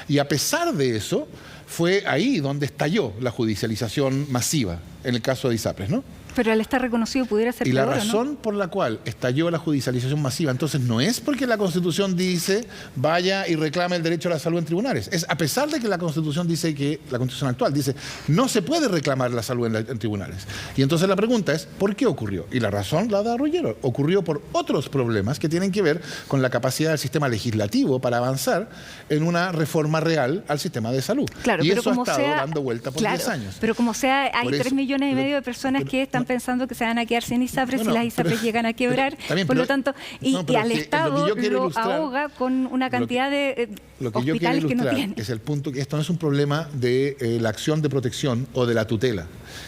Y a pesar de eso, fue ahí donde estalló la judicialización masiva, en el caso de ISAPRES, ¿no? Pero al estar reconocido pudiera ser Y peor, la ¿o no? razón por la cual estalló la judicialización masiva, entonces no es porque la Constitución dice vaya y reclame el derecho a la salud en tribunales. Es a pesar de que la Constitución dice que, la Constitución actual dice, no se puede reclamar la salud en tribunales. Y entonces la pregunta es, ¿por qué ocurrió? Y la razón la da Ruggiero. Ocurrió por otros problemas que tienen que ver con la capacidad del sistema legislativo para avanzar en una reforma real al sistema de salud. Claro, y pero eso ha como estado sea, dando vuelta por 10 años. Pero como sea, hay Por eso, 3,5 millones de personas que están no, pensando que se van a quedar sin ISAPRES bueno, si las ISAPRES llegan a quebrar. también, por pero- lo tanto, y, no, pero y al es que Estado lo que yo quiero lo ilustrar- ahoga con una cantidad de Lo que yo quiero hospitales que no ilustrar tiene. es el punto que esto no es un problema de la acción de protección o de la tutela.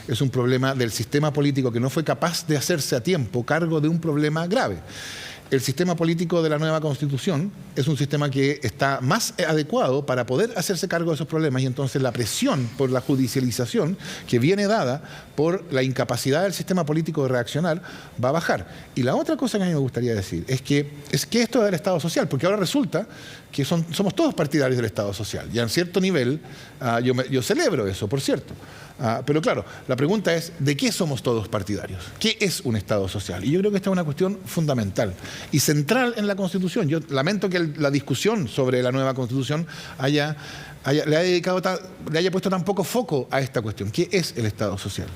Es un problema del sistema político que no fue capaz de hacerse a tiempo cargo de un problema grave. El sistema político de la nueva Constitución es un sistema que está más adecuado para poder hacerse cargo de esos problemas y entonces la presión por la judicialización que viene dada por la incapacidad del sistema político de reaccionar va a bajar. Y la otra cosa que a mí me gustaría decir es que esto del Estado social, porque ahora resulta que somos todos partidarios del Estado social y a cierto nivel yo celebro eso, por cierto. Pero claro, la pregunta es, ¿de qué somos todos partidarios? ¿Qué es un Estado social? Y yo creo que esta es una cuestión fundamental y central en la Constitución. Yo lamento que la discusión sobre la nueva Constitución le haya puesto tan poco foco a esta cuestión. ¿Qué es el Estado social?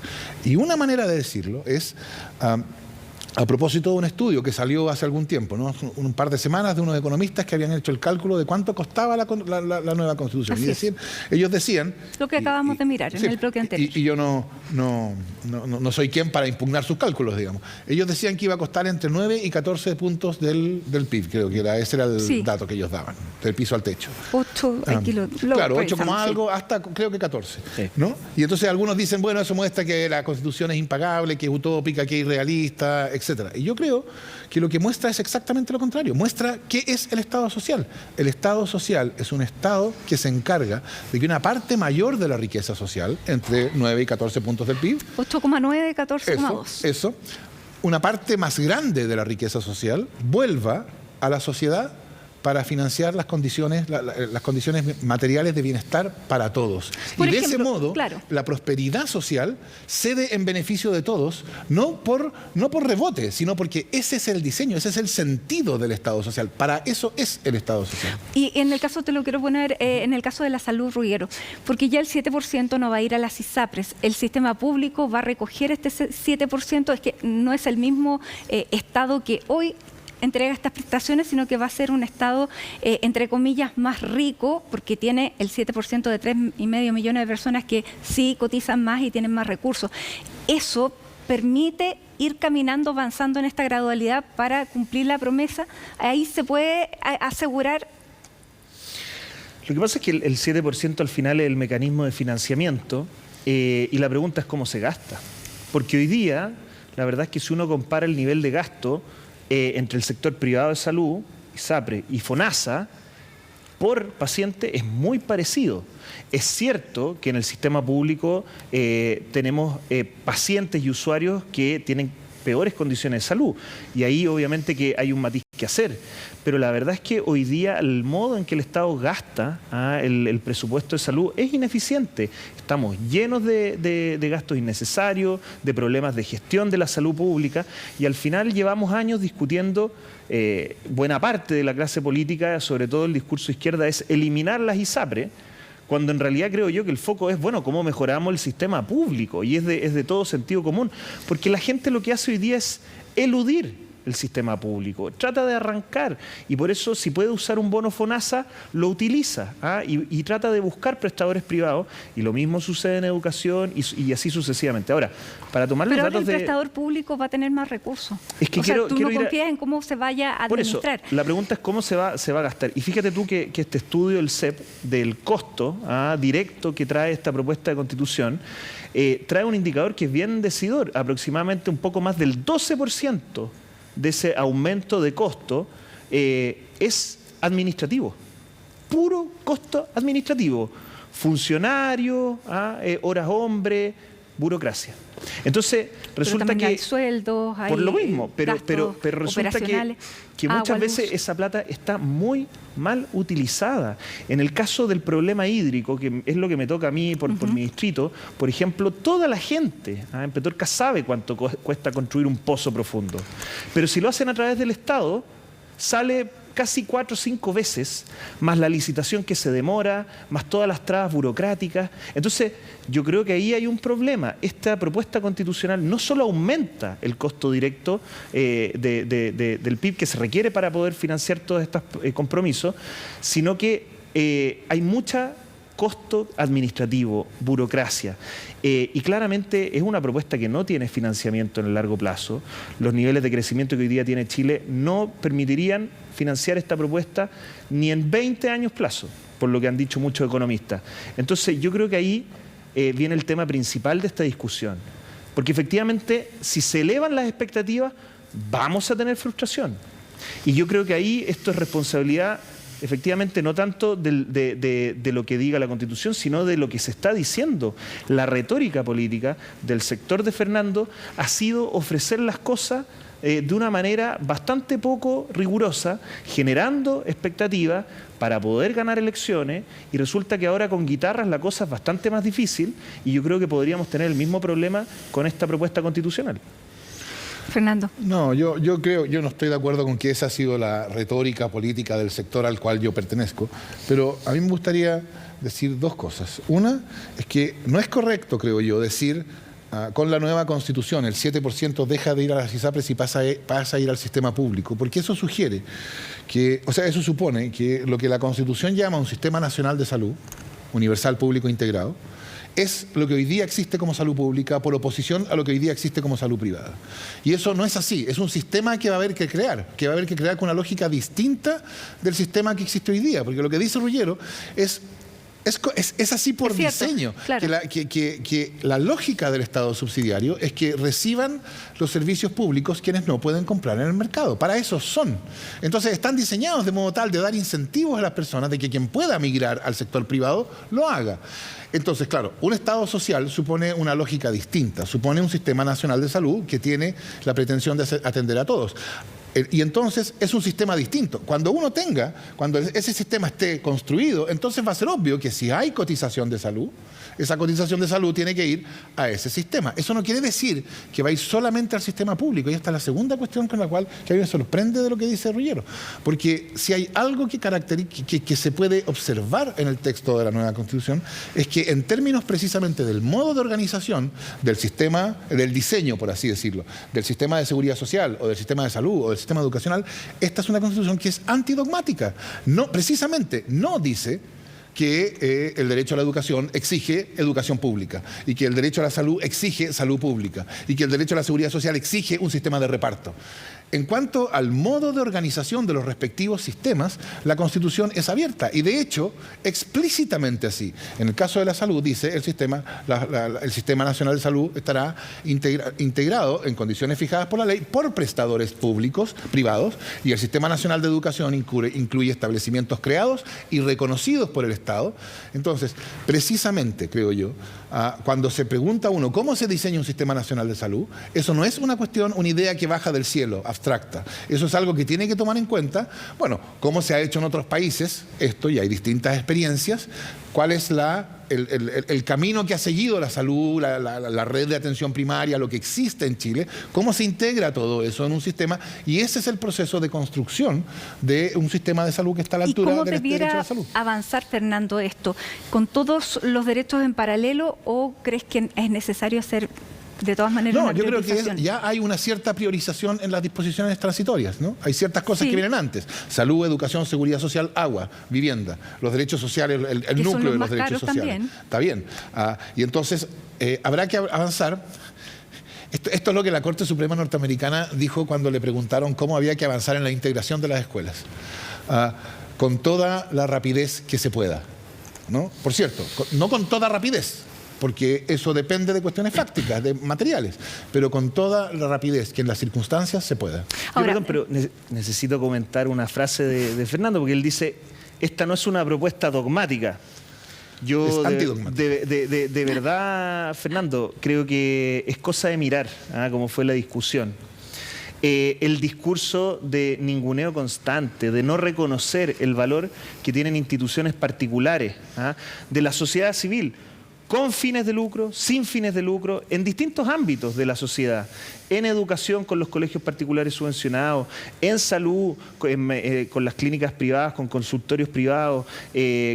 Y una manera de decirlo es... a propósito de un estudio que salió hace algún tiempo, ¿no? Un par de semanas, de unos economistas que habían hecho el cálculo de cuánto costaba la nueva Constitución. Así Ellos decían... Lo que acabamos de mirar en el bloque anterior. Y yo no soy quien para impugnar sus cálculos, digamos. Ellos decían que iba a costar entre 9 y 14 puntos del PIB, creo que ese era el dato que ellos daban, del piso al techo. 8, aquí lo Claro, 8 como revisamos, sí. algo, hasta creo que 14. Sí. ¿No? Y entonces algunos dicen, bueno, eso muestra que la Constitución es impagable, que es utópica, que es irrealista, etc. Y yo creo que lo que muestra es exactamente lo contrario. Muestra qué es el Estado social. El Estado social es un Estado que se encarga de que una parte mayor de la riqueza social, entre 9 y 14 puntos del PIB, 8,9, 14,2. eso, una parte más grande de la riqueza social, vuelva a la sociedad para financiar las condiciones materiales de bienestar para todos. Por y de ejemplo, ese modo, claro, la prosperidad social cede en beneficio de todos, no por rebote, sino porque ese es el diseño, ese es el sentido del Estado social. Para eso es el Estado social. Y en el caso, te lo quiero poner, en el caso de la salud, Ruggiero, porque ya el 7% no va a ir a las ISAPRES, el sistema público va a recoger este 7%, es que no es el mismo Estado que hoy entrega estas prestaciones, sino que va a ser un Estado, entre comillas, más rico, porque tiene el 7% de 3,5 millones de personas que sí cotizan más y tienen más recursos. Eso permite ir caminando, avanzando en esta gradualidad para cumplir la promesa. Ahí se puede asegurar. Lo que pasa es que el 7% al final es el mecanismo de financiamiento y la pregunta es cómo se gasta. Porque hoy día, la verdad es que si uno compara el nivel de gasto entre el sector privado de salud, ISAPRE y FONASA, por paciente es muy parecido. Es cierto que en el sistema público tenemos pacientes y usuarios que tienen peores condiciones de salud y ahí obviamente que hay un matiz que hacer, pero la verdad es que hoy día el modo en que el Estado gasta el presupuesto de salud es ineficiente. Estamos llenos de gastos innecesarios, de problemas de gestión de la salud pública y al final llevamos años discutiendo, buena parte de la clase política, sobre todo el discurso de izquierda, es eliminar las ISAPRE, cuando en realidad creo yo que el foco es, bueno, cómo mejoramos el sistema público y es de todo sentido común, porque la gente lo que hace hoy día es eludir el sistema público, trata de arrancar y por eso si puede usar un bono FONASA lo utiliza y trata de buscar prestadores privados y lo mismo sucede en educación y así sucesivamente. Ahora, para tomar los Pero ahora datos el prestador público va a tener más recursos. Es que o sea, tú quiero no ir confías en cómo se vaya a Por eso, administrar. la pregunta es cómo se va a gastar. Y fíjate tú que este estudio del CEP, del costo directo que trae esta propuesta de Constitución, trae un indicador que es bien decidor, aproximadamente un poco más del 12% de ese aumento de costo es administrativo, puro costo administrativo, funcionario, horas hombre, burocracia. Entonces, resulta que hay sueldos, hay por lo mismo, pero resulta que muchas veces esa plata está muy mal utilizada. En el caso del problema hídrico, que es lo que me toca a mí por mi distrito, por ejemplo, toda la gente en Petorca sabe cuánto cuesta construir un pozo profundo. Pero si lo hacen a través del Estado, sale casi 4 o 5 veces, más la licitación que se demora, más todas las trabas burocráticas. Entonces, yo creo que ahí hay un problema. Esta propuesta constitucional no solo aumenta el costo directo del PIB que se requiere para poder financiar todos estos compromisos, sino que hay mucha costo administrativo, burocracia. Y claramente es una propuesta que no tiene financiamiento en el largo plazo. Los niveles de crecimiento que hoy día tiene Chile no permitirían financiar esta propuesta ni en 20 años plazo, por lo que han dicho muchos economistas. Entonces yo creo que ahí viene el tema principal de esta discusión. Porque efectivamente, si se elevan las expectativas, vamos a tener frustración. Y yo creo que ahí esto es responsabilidad, efectivamente, no tanto de lo que diga la Constitución, sino de lo que se está diciendo. La retórica política del sector de Fernando ha sido ofrecer las cosas de una manera bastante poco rigurosa, generando expectativas para poder ganar elecciones, y resulta que ahora con guitarras la cosa es bastante más difícil, y yo creo que podríamos tener el mismo problema con esta propuesta constitucional. Fernando. No, yo no estoy de acuerdo con que esa ha sido la retórica política del sector al cual yo pertenezco, pero a mí me gustaría decir 2 cosas. Una es que no es correcto, creo yo, decir con la nueva Constitución el 7% deja de ir a las ISAPRES y pasa a ir al sistema público, porque eso sugiere que, o sea, eso supone que lo que la Constitución llama un sistema nacional de salud, universal, público, integrado, es lo que hoy día existe como salud pública por oposición a lo que hoy día existe como salud privada. Y eso no es así, es un sistema que va a haber que crear con una lógica distinta del sistema que existe hoy día, porque lo que dice Ruggiero es así por diseño, claro. que la lógica del Estado subsidiario es que reciban los servicios públicos quienes no pueden comprar en el mercado. Para eso son. Entonces están diseñados de modo tal de dar incentivos a las personas de que quien pueda migrar al sector privado lo haga. Entonces, claro, un Estado social supone una lógica distinta, supone un sistema nacional de salud que tiene la pretensión de atender a todos. Y entonces es un sistema distinto. Cuando ese sistema esté construido, entonces va a ser obvio que si hay cotización de salud, esa cotización de salud tiene que ir a ese sistema. Eso no quiere decir que va a ir solamente al sistema público. Y esta es la segunda cuestión con la cual a mí me sorprende de lo que dice Ruggiero. Porque si hay algo que se puede observar en el texto de la nueva Constitución, es que en términos precisamente del modo de organización del sistema, del diseño, por así decirlo, del sistema de seguridad social o del sistema de salud o del sistema educacional, esta es una Constitución que es antidogmática. No, precisamente no dice que el derecho a la educación exige educación pública y que el derecho a la salud exige salud pública y que el derecho a la seguridad social exige un sistema de reparto. En cuanto al modo de organización de los respectivos sistemas, la Constitución es abierta y de hecho explícitamente así. En el caso de la salud dice el Sistema Nacional de Salud estará integrado en condiciones fijadas por la ley por prestadores públicos, privados, y el Sistema Nacional de Educación incluye establecimientos creados y reconocidos por el Estado. Entonces, precisamente, creo yo, cuando se pregunta a uno cómo se diseña un Sistema Nacional de Salud, eso no es una idea que baja del cielo, abstracta. Eso es algo que tiene que tomar en cuenta, bueno, cómo se ha hecho en otros países esto, y hay distintas experiencias, cuál es el camino que ha seguido la salud, la red de atención primaria, lo que existe en Chile, cómo se integra todo eso en un sistema, y ese es el proceso de construcción de un sistema de salud que está a la altura del derecho a la salud. ¿Y cómo debiera avanzar, Fernando, esto? ¿Con todos los derechos en paralelo o crees que es necesario hacer de todas maneras una priorización? Yo creo que ya hay una cierta priorización en las disposiciones transitorias, ¿no? Hay ciertas cosas que vienen antes: salud, educación, seguridad social, agua, vivienda, los derechos sociales, el núcleo de los derechos sociales. También. Está bien. Y entonces habrá que avanzar. Esto es lo que la Corte Suprema norteamericana dijo cuando le preguntaron cómo había que avanzar en la integración de las escuelas. Con toda la rapidez que se pueda, ¿no? Por cierto, no con toda rapidez, porque eso depende de cuestiones fácticas, de materiales, pero con toda la rapidez que en las circunstancias se pueda. Ahora, perdón, pero necesito comentar una frase de Fernando, porque él dice, esta no es una propuesta dogmática. Yo Es antidogmático. de verdad, Fernando, creo que es cosa de mirar cómo fue la discusión. El discurso de ninguneo constante, de no reconocer el valor que tienen instituciones particulares, de la sociedad civil, con fines de lucro, sin fines de lucro, en distintos ámbitos de la sociedad, en educación con los colegios particulares subvencionados, en salud con las clínicas privadas, con consultorios privados,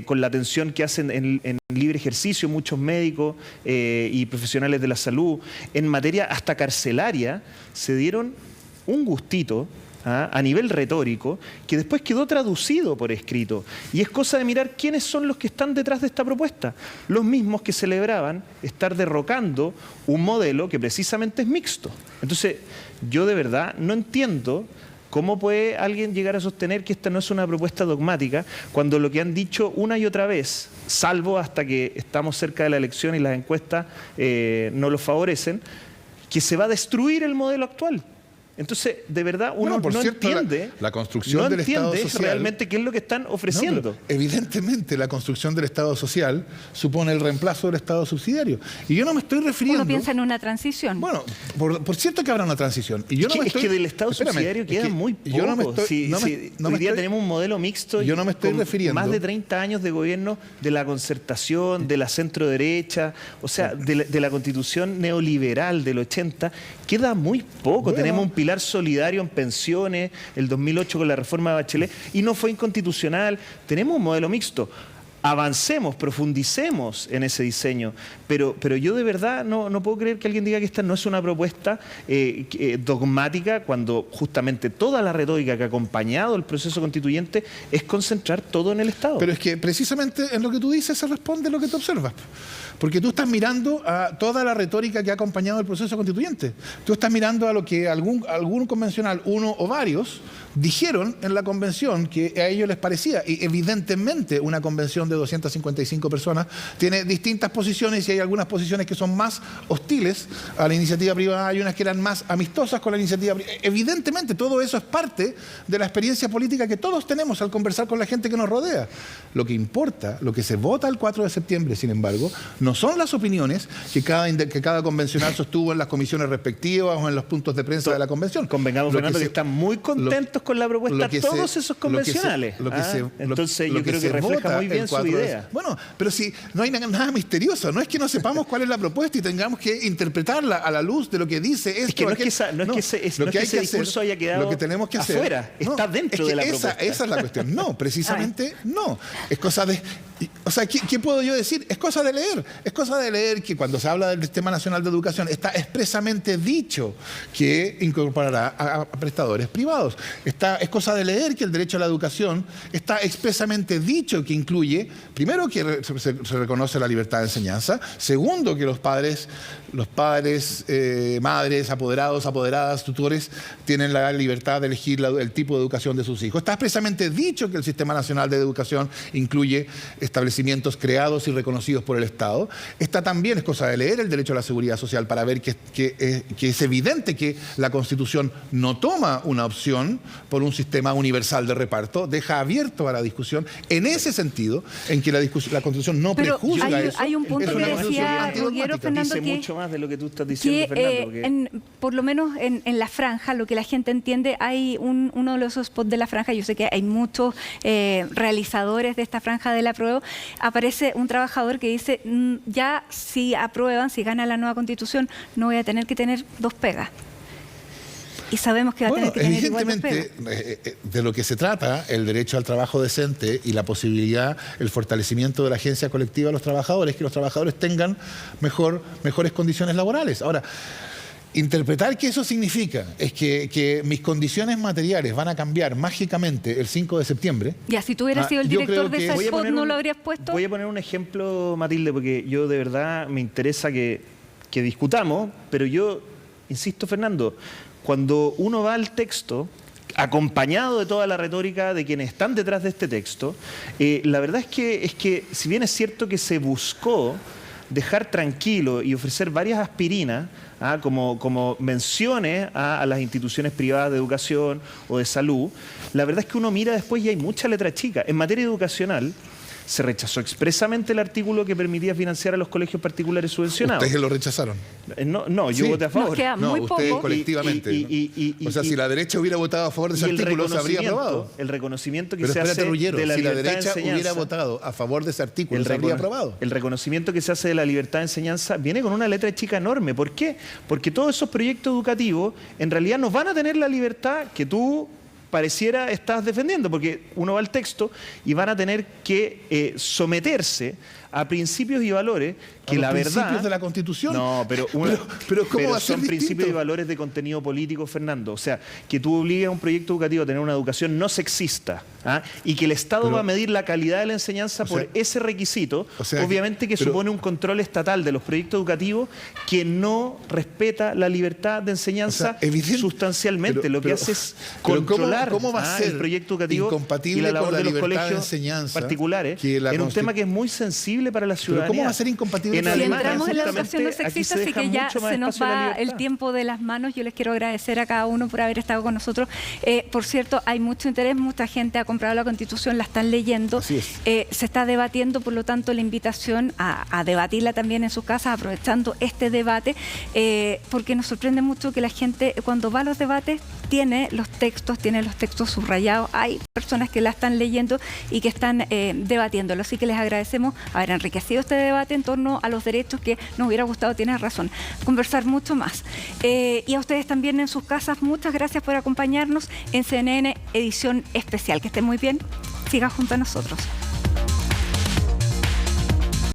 con la atención que hacen en libre ejercicio muchos médicos y profesionales de la salud, en materia hasta carcelaria, se dieron un gustito a nivel retórico, que después quedó traducido por escrito. Y es cosa de mirar quiénes son los que están detrás de esta propuesta. Los mismos que celebraban estar derrocando un modelo que precisamente es mixto. Entonces, yo de verdad no entiendo cómo puede alguien llegar a sostener que esta no es una propuesta dogmática, cuando lo que han dicho una y otra vez, salvo hasta que estamos cerca de la elección y las encuestas no lo favorecen, que se va a destruir el modelo actual. Entonces, de verdad, uno Bueno, por no cierto, entiende, la construcción del Estado social realmente qué es lo que están ofreciendo. No, evidentemente, la construcción del Estado social supone el reemplazo del Estado subsidiario. Y yo no me estoy refiriendo... Uno piensa en una transición. Bueno, por cierto que habrá una transición. Y yo no me es que del Estado subsidiario queda muy poco. Yo no me estoy, hoy día tenemos un modelo mixto. Yo no me estoy con refiriendo... más de 30 años de gobierno de la concertación, de la centro derecha, o sea, de la constitución neoliberal del 80, queda muy poco. Bueno, tenemos un pilar solidario en pensiones, el 2008 con la reforma de Bachelet, y no fue inconstitucional. Tenemos un modelo mixto. Avancemos, profundicemos en ese diseño, pero yo de verdad no puedo creer que alguien diga que esta no es una propuesta dogmática, cuando justamente toda la retórica que ha acompañado el proceso constituyente es concentrar todo en el Estado. Pero es que precisamente en lo que tú dices se responde lo que tú observas. Porque tú estás mirando a toda la retórica que ha acompañado el proceso constituyente. Tú estás mirando a lo que algún convencional, uno o varios, dijeron en la convención que a ellos les parecía. Y evidentemente una convención de 255 personas tiene distintas posiciones, y hay algunas posiciones que son más hostiles a la iniciativa privada, hay unas que eran más amistosas con la iniciativa privada. Evidentemente todo eso es parte de la experiencia política que todos tenemos al conversar con la gente que nos rodea. Lo que importa, lo que se vota el 4 de septiembre, sin embargo, no son las opiniones que cada convencional sostuvo en las comisiones respectivas o en los puntos de prensa de la convención. Convengamos, Fernando, que están muy contentos con la propuesta todos esos convencionales. Entonces yo creo que refleja muy bien su idea. Bueno, pero si no hay nada misterioso, no es que no sepamos cuál es la propuesta y tengamos que interpretarla a la luz de lo que dice esto. Es que no es que ese discurso haya quedado lo que tenemos que hacer, afuera, está dentro de la propuesta. Esa es la cuestión. No, precisamente no. Es cosa de... O sea, ¿qué puedo yo decir? Es cosa de leer. Es cosa de leer que cuando se habla del Sistema Nacional de Educación está expresamente dicho que incorporará a prestadores privados. Es cosa de leer que el derecho a la educación está expresamente dicho que incluye, primero, que se reconoce la libertad de enseñanza; segundo, que los padres, madres, apoderados, apoderadas, tutores, tienen la libertad de elegir el tipo de educación de sus hijos. Está expresamente dicho que el Sistema Nacional de Educación incluye establecimientos creados y reconocidos por el Estado. Está también, es cosa de leer, el derecho a la seguridad social para ver que es evidente que la Constitución no toma una opción por un sistema universal de reparto, deja abierto a la discusión en ese sentido, en que la Constitución no prejuzga eso. Hay un punto que decía Roguero, Fernando, dice mucho más de lo que tú estás diciendo, Fernando. Por lo menos en la franja, lo que la gente entiende, hay uno de los spots de la franja, yo sé que hay muchos realizadores de esta franja del apruebo, aparece un trabajador que dice, ya si aprueban, si gana la nueva Constitución, no voy a tener que tener dos pegas. Y sabemos que va a tener que tener igual dos pegas. Evidentemente, de lo que se trata, el derecho al trabajo decente y la posibilidad, el fortalecimiento de la agencia colectiva de los trabajadores, que los trabajadores tengan mejores condiciones laborales. Ahora, interpretar que eso significa es que mis condiciones materiales van a cambiar mágicamente el 5 de septiembre. Ya, si tú hubieras sido el director de ese spot, ¿no lo habrías puesto? Voy a poner un ejemplo, Matilde, porque yo de verdad me interesa que discutamos, pero yo insisto, Fernando, cuando uno va al texto, acompañado de toda la retórica de quienes están detrás de este texto, la verdad es que si bien es cierto que se buscó dejar tranquilo y ofrecer varias aspirinas, como menciones a las instituciones privadas de educación o de salud, la verdad es que uno mira después y hay mucha letra chica. En materia educacional, se rechazó expresamente el artículo que permitía financiar a los colegios particulares subvencionados. Ustedes lo rechazaron. No, yo voté a favor. Nos queda No, muy ustedes poco. colectivamente. O sea, si la derecha hubiera votado a favor de ese artículo, se habría aprobado. El reconocimiento que Pero se espérate, hace Ruggiero, de la si la libertad de derecha enseñanza, hubiera votado a favor de ese artículo, se habría aprobado. el reconocimiento que se hace de la libertad de enseñanza viene con una letra chica enorme. ¿Por qué? Porque todos esos proyectos educativos en realidad no van a tener la libertad que tú pareciera estás defendiendo, porque uno va al texto y van a tener que someterse a principios y valores que la verdad... principios de la Constitución. No, pero ¿cómo va a ser son distinto? principios y valores de contenido político, Fernando. O sea, que tú obligues a un proyecto educativo a tener una educación no sexista, ¿ah? Y que el Estado va a medir la calidad de la enseñanza por ese requisito, obviamente que supone un control estatal de los proyectos educativos que no respeta la libertad de enseñanza sustancialmente. Lo que hace es controlar ¿cómo va a ser el proyecto educativo incompatible y la labor con la de los libertad de colegios enseñanza particulares que la en un tema que es muy sensible para la ciudadanía. ¿Cómo va a ser incompatible? Si entramos en la educación no sexista, así que ya se nos va el el tiempo de las manos. Yo les quiero agradecer a cada uno por haber estado con nosotros. Por cierto, hay mucho interés, mucha gente ha comprado la Constitución, la están leyendo. Así es. Se está debatiendo, por lo tanto, la invitación a debatirla también en sus casas, aprovechando este debate, porque nos sorprende mucho que la gente, cuando va a los debates, tiene los textos subrayados. Hay personas que la están leyendo y que están debatiéndolo. Así que les agradecemos haber enriquecido este debate en torno a los derechos, que nos hubiera gustado, tienes razón, conversar mucho más. Y a ustedes también en sus casas, muchas gracias por acompañarnos en CNN Edición Especial. Que estén muy bien, sigan junto a nosotros.